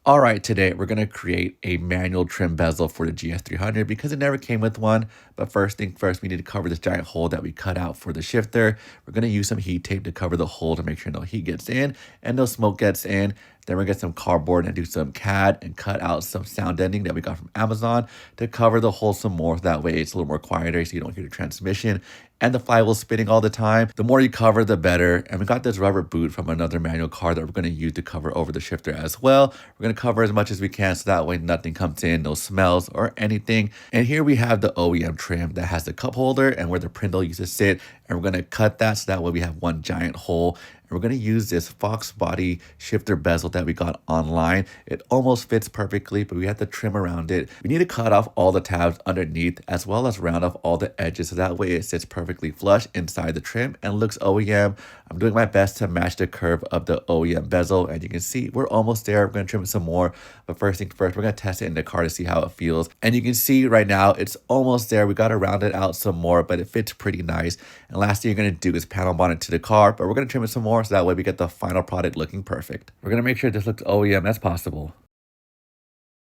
All right, today we're going to create a manual trim bezel for the GS300 because it never came with one. But first thing first, we need to cover this giant hole that we cut out for the shifter. We're going to use some heat tape to cover the hole to make sure no heat gets in and no smoke gets in. Then we're going to get some cardboard and do some CAD and cut out some sound deadening that we got from Amazon to cover the hole some more. That way it's a little more quieter so you don't hear the transmission and the flywheel spinning all the time. The more you cover, the better. And we got this rubber boot from another manual car that we're going to use to cover over the shifter as well. We're going to cover as much as we can so that way nothing comes in, no smells or anything. And here we have the OEM trim that has the cup holder and where the prindle used to sit. And we're going to cut that so that way we have one giant hole. And we're going to use this Fox body shifter bezel that we got online. It almost fits perfectly, but we have to trim around it. We need to cut off all the tabs underneath as well as round off all the edges so that way it sits perfectly flush inside the trim and looks OEM. I'm doing my best to match the curve of the OEM bezel, and you can see we're almost there. We're going to trim it some more, but first thing first, we're going to test it in the car to see how it feels. And you can see right now it's almost there. We got to round it out some more, but it fits pretty nice. And last thing you're going to do is panel bond it to the car, but we're going to trim it some more so that way we get the final product looking perfect. We're going to make sure this looks OEM as possible.